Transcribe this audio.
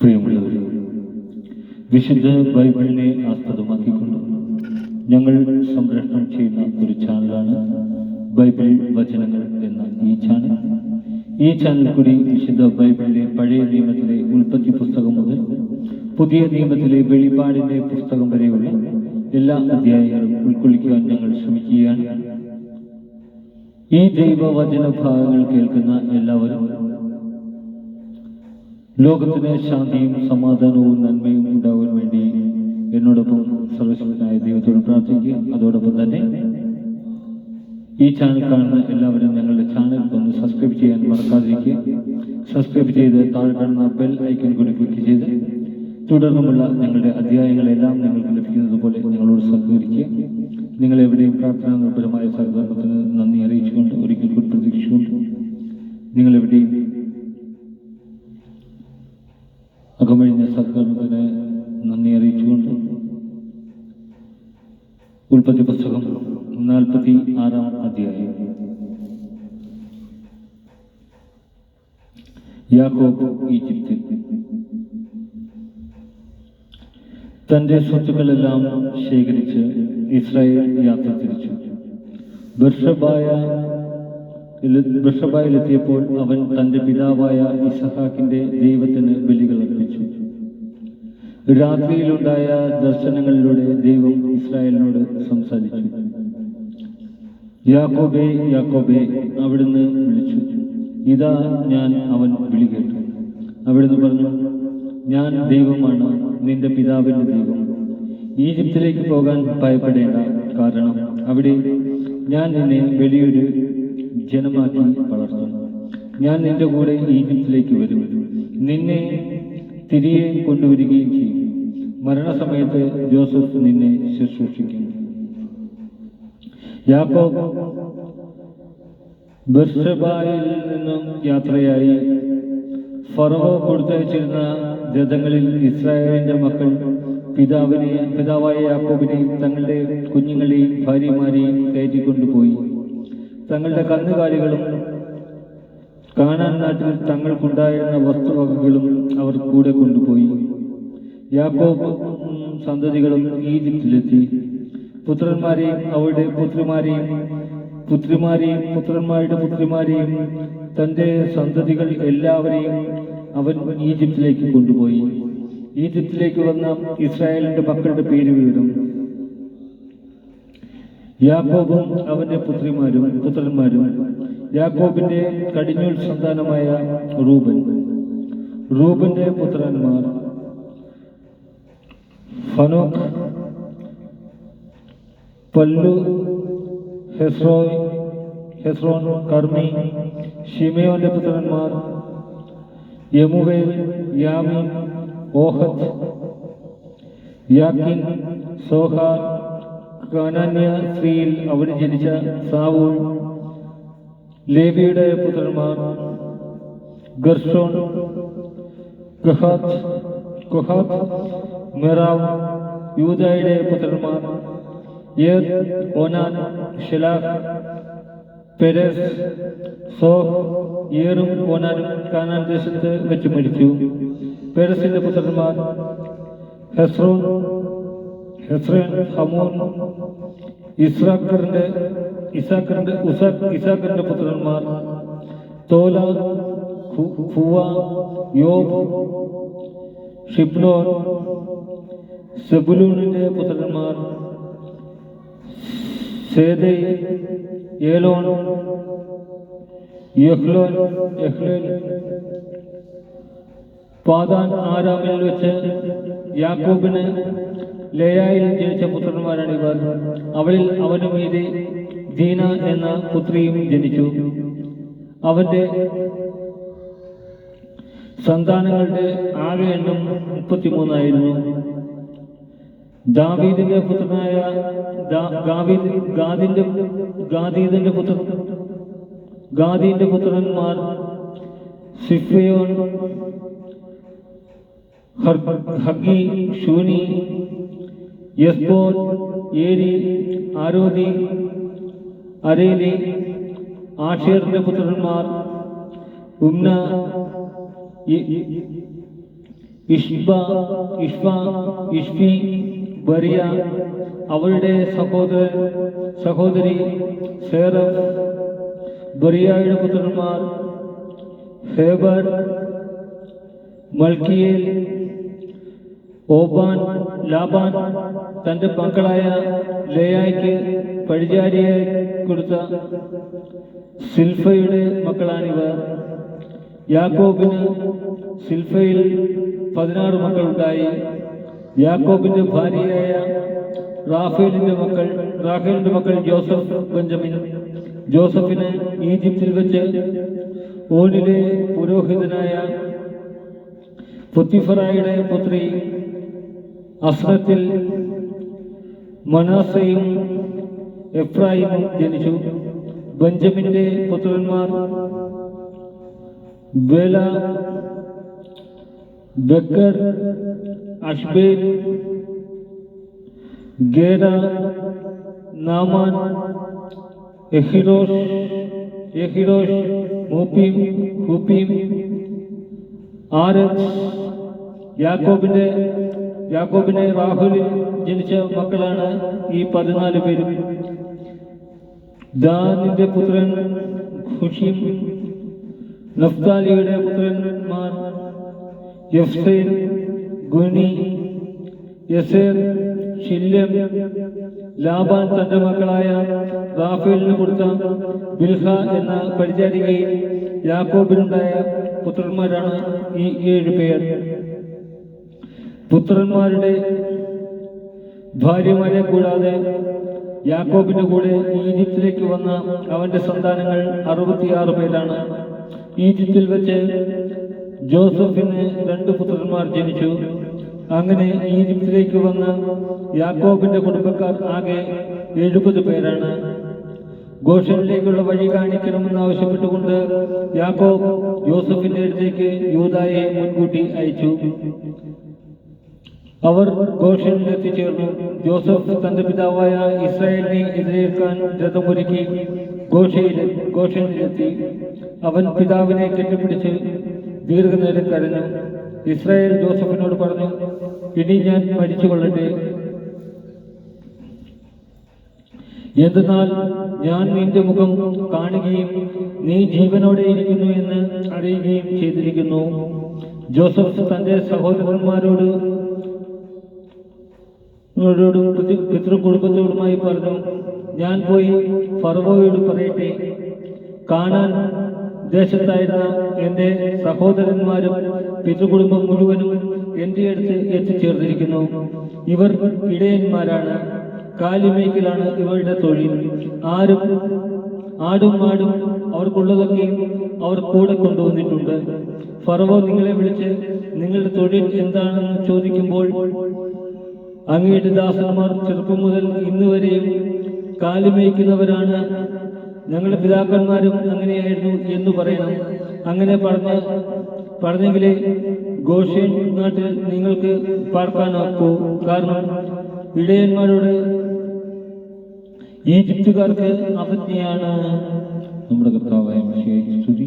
പ്രിയമുള്ളവരെ, വിശുദ്ധ ബൈബിളിനെ ആസ്പദമാക്കിക്കൊണ്ട് ഞങ്ങൾ സംരക്ഷണം ചെയ്യുന്ന ഒരു ചാനലാണ് ബൈബിൾ വചനങ്ങൾ എന്ന ഈ ചാനൽ. ഈ ചാനൽ കൂടി വിശുദ്ധ ബൈബിളിലെ പഴയ നിയമത്തിലെ ഉൽപ്പത്തി പുസ്തകം മുതൽ പുതിയ നിയമത്തിലെ വെളിപ്പാടിന്റെ പുസ്തകം വരെയുള്ള എല്ലാ അധ്യായങ്ങളും ഉൾക്കൊള്ളിക്കുവാൻ ഞങ്ങൾ ശ്രമിക്കുകയാണ്. ഈ ദൈവവചന ഭാഗങ്ങൾ കേൾക്കുന്ന എല്ലാവരും ലോകത്തിന് ശാന്തിയും സമാധാനവും നന്മയും ഉണ്ടാവാൻ വേണ്ടി എന്നോടൊപ്പം സർവശക്തനായ ദൈവത്തോട് പ്രാർത്ഥിക്കുക. അതോടൊപ്പം തന്നെ ഈ ചാനൽ കാണുന്ന എല്ലാവരും ഞങ്ങളുടെ ചാനൽ ഒന്ന് സബ്സ്ക്രൈബ് ചെയ്യാൻ മറക്കാതിരിക്കുക. സബ്സ്ക്രൈബ് ചെയ്ത് താഴെ കാണുന്ന ബെൽ ഐക്കൺ കൂടി ക്ലിക്ക് ചെയ്ത് തുടർന്നുമുള്ള ഞങ്ങളുടെ അധ്യായങ്ങളെല്ലാം നിങ്ങൾക്ക് ലഭിക്കുന്നത് പോലെ ഞങ്ങളോട് സഹകരിക്കുക. നിങ്ങളെവിടെയും പ്രാർത്ഥനാ നിർഭരമായ സഹകരണത്തിന് നന്ദി അറിയിച്ചുകൊണ്ട് ഒരിക്കൽ കൂടി പ്രതീക്ഷിച്ചുകൊണ്ട് നിങ്ങളെവിടെയും അകമഴിഞ്ഞ സഹകരണത്തിന് നന്ദി അറിയിച്ചുകൊണ്ട് ഉൽപ്പത്തി പുസ്തകം 46 അധ്യായം. യാക്കോബ് ഈജിപ്തിൽ തന്റെ സ്വത്തുക്കളെല്ലാം ശേഖരിച്ച് ഇസ്രായേൽ യാത്ര തിരിച്ചു. ബർഷബായിലെത്തിയപ്പോൾ അവൻ തന്റെ പിതാവായ ഇസഹാക്കിന്റെ ദൈവത്തിന് ബലികൾ അർപ്പിച്ചു. രാത്രിയിലുണ്ടായ ദർശനങ്ങളിലൂടെ ദൈവം ഇസ്രായേലിനോട് സംസാരിച്ചു. യാക്കോബേ, യാക്കോബേ, അവിടുന്ന് വിളിച്ചു. ഇതാ ഞാൻ, അവൻ വിളി കേട്ടു. അവിടുന്ന് പറഞ്ഞു, ഞാൻ ദൈവമാണ്, നിന്റെ പിതാവിന്റെ ദൈവം. ഈജിപ്തിലേക്ക് പോകാൻ ഭയപ്പെടേണ്ട, കാരണം അവിടെ ഞാൻ നിന്നെ വലിയൊരു ജനമാക്കി വളർത്തും. ഞാൻ നിന്റെ കൂടെ ഈജിപ്തിലേക്ക് വരും, നിന്നെ തിരികെ കൊണ്ടുവരികയും ചെയ്യും. മരണസമയത്ത് ജോസഫ് നിന്നെ ശുശ്രൂഷിക്കും. യാക്കോബ് ബർഷബായിൽ നിന്നും യാത്രയായി. ഫറവോ കൊടുത്തയച്ചിരുന്ന രഥങ്ങളിൽ ഇസ്രായേലിന്റെ മക്കൾ പിതാവായ യാക്കോബിനെയും തങ്ങളുടെ കുഞ്ഞുങ്ങളെയും ഭാര്യമാരെയും കയറ്റിക്കൊണ്ടുപോയി. തങ്ങളുടെ കന്നുകാലികളും കാനാൻ നാട്ടിൽ തങ്ങൾക്കുണ്ടായിരുന്ന വസ്തുവകകളും അവർ കൂടെ കൊണ്ടുപോയി. യാക്കോബ് സന്തതികളും ഈജിപ്തിലെത്തി. പുത്രന്മാരെയും അവരുടെ പുത്രിമാരെയും പുത്രന്മാരുടെ പുത്രിമാരെയും തന്റെ സന്തതികൾ എല്ലാവരെയും അവൻ ഈജിപ്തിലേക്ക് കൊണ്ടുപോയി. ഈജിപ്തിലേക്ക് വന്ന ഇസ്രായേലിന്റെ മക്കളുടെ പേര് വിവരം: യാക്കോബും അവന്റെ പുത്രന്മാരും. യാക്കോബിന്റെ കടിഞ്ഞൂൽ സന്താനമായ റൂബന്റെ പുത്രന്മാർ ഫനോക്ക്, പല്ലു, ഹെസ്രോൻ, കർമ്മി. ഷിമയോന്റെ പുത്രന്മാർ യമുവേൽ, യാമീൻ, ഓഹദ്, യാക്കിൻ, സോഹാർ. കാനാന്യ സ്ത്രീയിൽ അവന് ജനിച്ച സാവൂൾ. ലേവിയുടെ പുത്രന്മാർ ഗർഷോൻ, കൊഹാത്ത്, മെറാവ്. യൂദായുടെ പുത്രന്മാർ ഓനാൻ, ഷെലാഹ്, പെരസ്, സോഹ്. ഏറും ഓനാനും കാനാൻ ദേശത്ത് വെച്ച് മരിച്ചു. പെരസിന്റെ പുത്രന്മാർ ഹെസ്രോൻ, ഹമൂൻ. ഇസാഖറിന്റെ പുത്രന്മാർ തോല, ഫുവ, യോബ്, ഷിബ്ലോൻ. സെബുലൂനിന്റെ പുത്രന്മാർ സേദൈ, ഏലോൻ, യഹ്ലേൽ. പാദാൻ ആരാമിൽ വെച്ച് യാക്കോബിന് ലേയായിൽ ജനിച്ച പുത്രന്മാരാണിവർ. അവളിൽ അവനു മീതെ ദീന എന്ന പുത്രിയും ജനിച്ചു. അവന്റെ സന്താനങ്ങളുടെ ആകെ എണ്ണം 33 ദാവീദിന്റെ പുത്രനായ ഗാദീന്റെ പുത്രന്മാർ സിഫയോൻ, ഹഗ്ഗി, ഷൂനി, യസ്ബോൻ, ഏരി, ആരോദി, അരേലി. ആഷേറിന്റെ പുത്രന്മാർ ഉംന, ഇഷ്ബ, ഇഷ്ഫി, ബറിയ, അവളുടെ സഹോദരി സേറഫ്, ബറിയയുടെ പുത്രന്മാർ ഹേബർ, മൽക്കിയേൽ, ഓബാൻ. ലാബാൻ തന്റെ മക്കളായ ലേയായ്ക്ക് പഴിചാരിയായി കൊടുത്ത സിൽഫയുടെ മക്കളാണിവർ. യാക്കോബിന് സിൽഫയിൽ 16 മക്കളുണ്ടായി. യാക്കോബിന്റെ ഭാര്യയായ റാഹേലിന്റെ മക്കൾ ജോസഫ്, ബെഞ്ചമിൻ. ജോസഫിന് ഈജിപ്തിൽ വെച്ച് ഓനിലെ പുരോഹിതനായ പൊത്തിഫറായുടെ പുത്രി അസ്രത്തിൽ മനാസയും എഫ്രായിമും ജനിച്ചു. ബെഞ്ചമിന്റെ പുത്രന്മാർ ബേല, ബക്കർ, അഷ്ബേൽ, ഗേര, നാമാൻ, യഹിറോഷ്, ഹൂപ്പീം, ആരദ്. യാക്കോബിനെ റാഹുലിൽ ജനിച്ച മക്കളാണ് ഈ 14 പേരും. ദാനിന്റെ പുത്രൻ ഖുശീം. നഫ്താലിയുടെ പുത്രന്മാർ യഫ്സേൽ, ഗുനി, യസേർ, ഷില്യം. ലാബാൻ തന്റെ മക്കളായ റാഫേലിന് കൊടുത്ത ബിൽഹ എന്ന പരിചാരികയിൽ യാക്കോബിനുണ്ടായ പുത്രന്മാരാണ് ഈ 7 പേർ. പുത്രന്മാരുടെ ഭാര്യമാരെ കൂടാതെ യാക്കോബിന്റെ കൂടെ ഈജിപ്തിലേക്ക് വന്ന അവന്റെ സന്താനങ്ങൾ 66 പേരാണ്. ഈജിപ്തിൽ വെച്ച് ജോസഫിന് 2 പുത്രന്മാർ ജനിച്ചു. അങ്ങനെ ഈജിപ്തിലേക്ക് വന്ന യാക്കോബിന്റെ കുടുംബക്കാർ ആകെ 70 പേരാണ്. ഗോഷനിലേക്കുള്ള വഴി കാണിക്കണമെന്ന് ആവശ്യപ്പെട്ടുകൊണ്ട് യാക്കോബ് യോസഫിന്റെ അടുത്തേക്ക് യൂദായെ മുൻകൂട്ടി അയച്ചു. അവർ ഗോഷനിൽ എത്തിച്ചേർന്നു. ജോസഫ് തന്റെ പിതാവായ ഇസ്രായേലിനെ എതിരേൽക്കാൻ രഥമൊരുക്കി ഗോഷനിലെത്തി. അവൻ പിതാവിനെ കെട്ടിപ്പിടിച്ച് ദീർഘനേരം കരഞ്ഞു. ഇസ്രായേൽ ജോസഫിനോട് പറഞ്ഞു, ഇനി ഞാൻ മരിച്ചുകൊള്ളട്ടെ, എന്തെന്നാൽ ഞാൻ നിന്റെ മുഖം കാണുകയും നീ ജീവനോടെ ഇരിക്കുന്നു എന്ന് അറിയുകയും ചെയ്തിരിക്കുന്നു. ജോസഫ് തന്റെ സഹോദരന്മാരോടും പിതൃകുടുംബത്തോടുമായി പറഞ്ഞു, ഞാൻ പോയി ഫറവോയോട് പറയട്ടെ, കാനാൻ ദേശത്തായിരുന്ന എന്റെ സഹോദരന്മാരും പിതൃകുടുംബം മുഴുവനും എന്റെ അടുത്ത് എത്തിച്ചേർന്നിരിക്കുന്നു. ഇവർ ഇടയന്മാരാണ്, കാലിമേക്കലാണ് ഇവരുടെ തൊഴിൽ. ആടും മാടും അവർക്കുള്ളതൊക്കെയും അവർ കൂടെ കൊണ്ടുവന്നിട്ടുണ്ട്. ഫറവോ നിങ്ങളെ വിളിച്ച് നിങ്ങളുടെ തൊഴിൽ എന്താണെന്ന് ചോദിക്കുമ്പോൾ അങ്ങയുടെ ദാസന്മാർ ചെറുപ്പം മുതൽ ഇന്ന് വരെയും കാലിമേയ്ക്കുന്നവരാണ്, ഞങ്ങളുടെ പിതാക്കന്മാരും അങ്ങനെയായിരുന്നു എന്ന് പറയണം. അങ്ങനെ പറഞ്ഞെങ്കിലേ ഗോഷേൻ നാട്ടിൽ നിങ്ങൾക്ക് പാർക്കാനാക്കൂ. കാരണം ഇടയന്മാരോട് ഈജിപ്തുകാർക്ക് അവജ്ഞയാണ്. നമ്മുടെ കർത്താവായ മിശിഹായ്ക്ക് സ്തുതി.